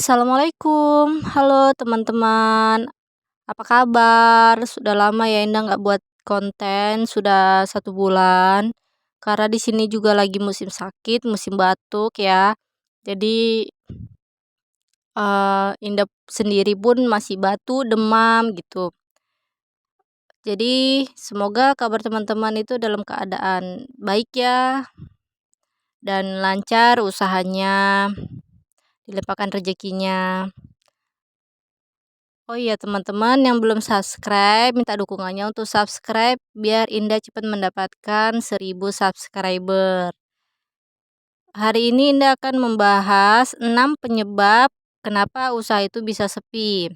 Assalamualaikum, halo teman-teman, apa kabar? Sudah lama ya Indah nggak buat konten, sudah 1 bulan. Karena di sini juga lagi musim sakit, musim batuk ya. Jadi Indah sendiri pun masih batuk, demam gitu. Jadi semoga kabar teman-teman itu dalam keadaan baik ya dan lancar usahanya, dilimpahkan rezekinya. Oh iya teman-teman yang belum subscribe, minta dukungannya untuk subscribe biar Indah cepat mendapatkan 1000 subscriber. Hari ini Indah akan membahas 6 penyebab kenapa usaha itu bisa sepi.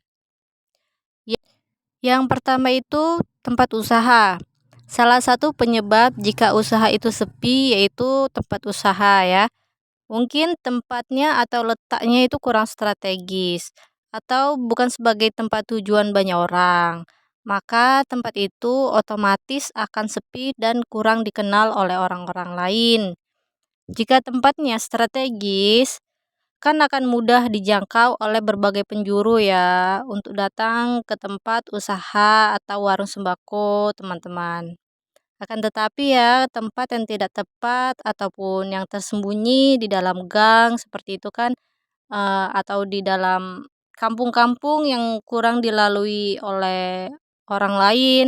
Yang pertama itu tempat usaha. Salah satu penyebab jika usaha itu sepi yaitu tempat usaha ya. Mungkin tempatnya atau letaknya itu kurang strategis atau bukan sebagai tempat tujuan banyak orang. Maka tempat itu otomatis akan sepi dan kurang dikenal oleh orang-orang lain. Jika tempatnya strategis, kan akan mudah dijangkau oleh berbagai penjuru ya untuk datang ke tempat usaha atau warung sembako teman-teman. Akan tetapi ya, tempat yang tidak tepat ataupun yang tersembunyi di dalam gang seperti itu kan, atau di dalam kampung-kampung yang kurang dilalui oleh orang lain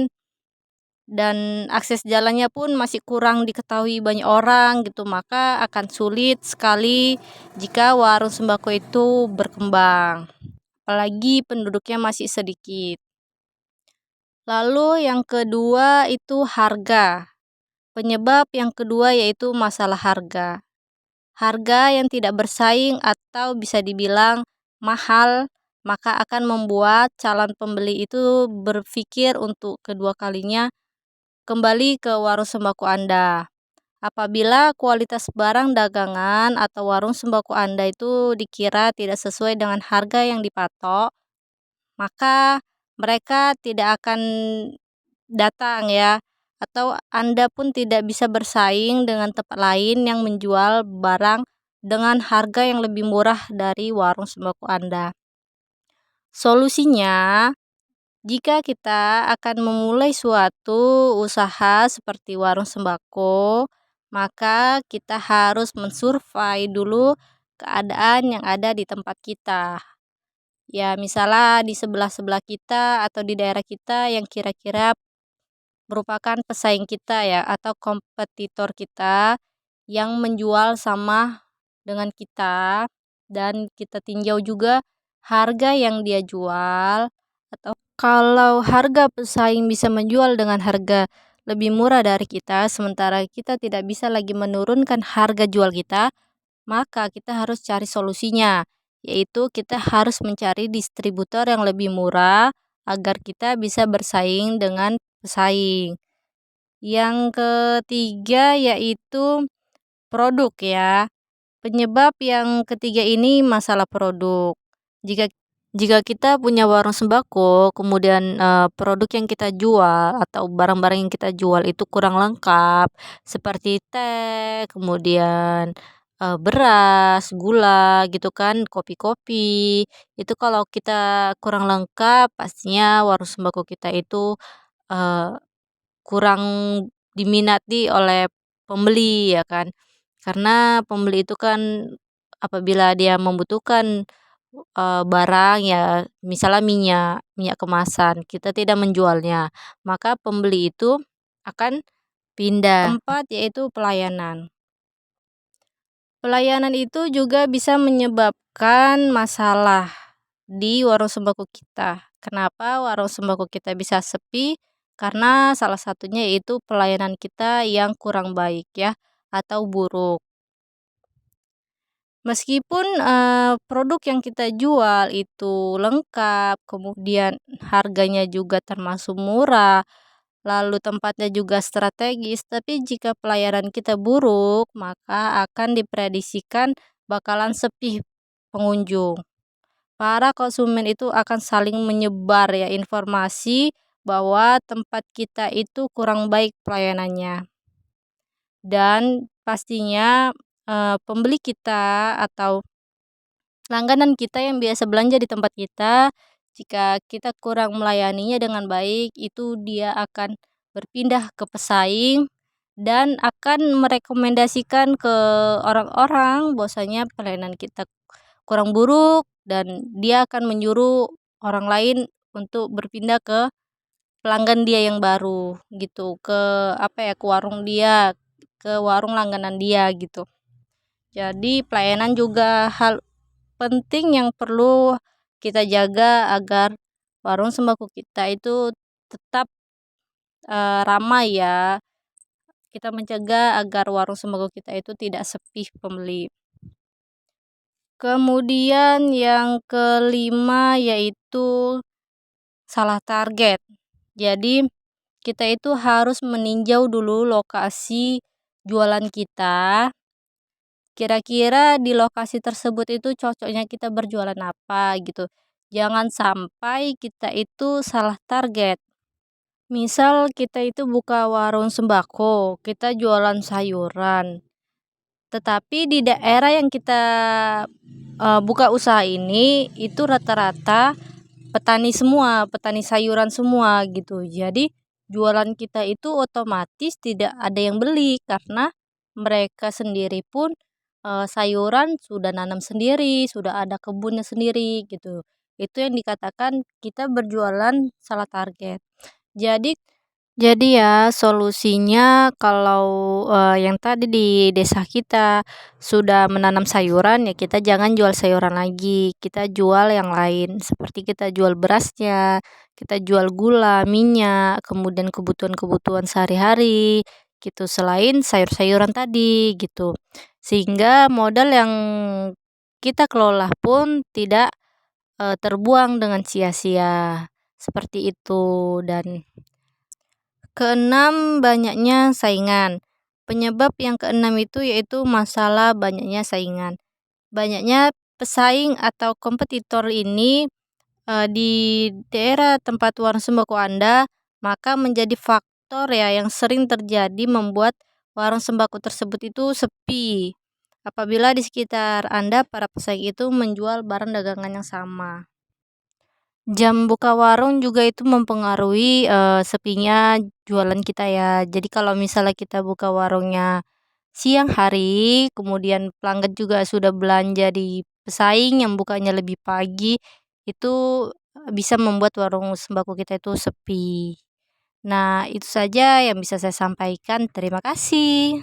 dan akses jalannya pun masih kurang diketahui banyak orang gitu, maka akan sulit sekali jika warung sembako itu berkembang, apalagi penduduknya masih sedikit. Lalu yang kedua itu harga. Penyebab yang kedua yaitu masalah harga. Harga yang tidak bersaing atau bisa dibilang mahal, maka akan membuat calon pembeli itu berpikir untuk kedua kalinya kembali ke warung sembako Anda. Apabila kualitas barang dagangan atau warung sembako Anda itu dikira tidak sesuai dengan harga yang dipatok, maka mereka tidak akan datang ya, atau Anda pun tidak bisa bersaing dengan tempat lain yang menjual barang dengan harga yang lebih murah dari warung sembako Anda. Solusinya, jika kita akan memulai suatu usaha seperti warung sembako, maka kita harus mensurvei dulu keadaan yang ada di tempat kita. Ya, misalnya di sebelah-sebelah kita atau di daerah kita yang kira-kira merupakan pesaing kita ya atau kompetitor kita yang menjual sama dengan kita, dan kita tinjau juga harga yang dia jual, atau kalau harga pesaing bisa menjual dengan harga lebih murah dari kita sementara kita tidak bisa lagi menurunkan harga jual kita, maka kita harus cari solusinya, yaitu kita harus mencari distributor yang lebih murah agar kita bisa bersaing dengan pesaing. Yang ketiga yaitu produk ya. Penyebab yang ketiga ini masalah produk. Jika jika kita punya warung sembako, kemudian produk yang kita jual atau barang-barang yang kita jual itu kurang lengkap, seperti teh, kemudian beras, gula gitu kan, kopi-kopi. Itu kalau kita kurang lengkap, pastinya warung sembako kita itu eh, kurang diminati oleh pembeli ya kan. Karena pembeli itu kan apabila dia membutuhkan barang ya misalnya minyak kemasan, kita tidak menjualnya, maka pembeli itu akan pindah tempat yaitu pelayanan. Pelayanan itu juga bisa menyebabkan masalah di warung sembako kita. Kenapa warung sembako kita bisa sepi? Karena salah satunya yaitu pelayanan kita yang kurang baik ya atau buruk. Meskipun produk yang kita jual itu lengkap, kemudian harganya juga termasuk murah, lalu tempatnya juga strategis, tapi jika pelayanan kita buruk, maka akan diprediksikan bakalan sepi pengunjung. Para konsumen itu akan saling menyebar ya informasi bahwa tempat kita itu kurang baik pelayanannya. Dan pastinya pembeli kita atau langganan kita yang biasa belanja di tempat kita, jika kita kurang melayaninya dengan baik, itu dia akan berpindah ke pesaing dan akan merekomendasikan ke orang-orang bahwasanya pelayanan kita kurang buruk dan dia akan menyuruh orang lain untuk berpindah ke pelanggan dia yang baru gitu, ke apa ya, ke warung dia, ke warung langganan dia gitu. Jadi pelayanan juga hal penting yang perlu kita jaga agar warung sembako kita itu tetap ramai ya. Kita mencegah agar warung sembako kita itu tidak sepi pembeli. Kemudian yang kelima yaitu salah target. Jadi kita itu harus meninjau dulu lokasi jualan kita. Kira-kira di lokasi tersebut itu cocoknya kita berjualan apa gitu. Jangan sampai kita itu salah target. Misal kita itu buka warung sembako, kita jualan sayuran. Tetapi di daerah yang kita buka usaha ini itu rata-rata petani semua, petani sayuran semua gitu. Jadi jualan kita itu otomatis tidak ada yang beli karena mereka sendiri pun sayuran sudah nanam sendiri, sudah ada kebunnya sendiri gitu. Itu yang dikatakan kita berjualan salah target. Jadi ya solusinya kalau yang tadi di desa kita sudah menanam sayuran, ya kita jangan jual sayuran lagi, kita jual yang lain seperti kita jual berasnya, kita jual gula, minyak, kemudian kebutuhan-kebutuhan sehari-hari gitu selain sayur-sayuran tadi gitu. Sehingga modal yang kita kelola pun tidak terbuang dengan sia-sia. Seperti itu. Dan keenam, banyaknya saingan. Penyebab yang keenam itu yaitu masalah banyaknya saingan. Banyaknya pesaing atau kompetitor ini di daerah tempat warung sembako Anda, maka menjadi faktor ya yang sering terjadi membuat warung sembako tersebut itu sepi. Apabila di sekitar Anda para pesaing itu menjual barang dagangan yang sama. Jam buka warung juga itu mempengaruhi sepinya jualan kita ya. Jadi kalau misalnya kita buka warungnya siang hari, kemudian pelanggan juga sudah belanja di pesaing yang bukanya lebih pagi, itu bisa membuat warung sembako kita itu sepi. Nah, itu saja yang bisa saya sampaikan. Terima kasih.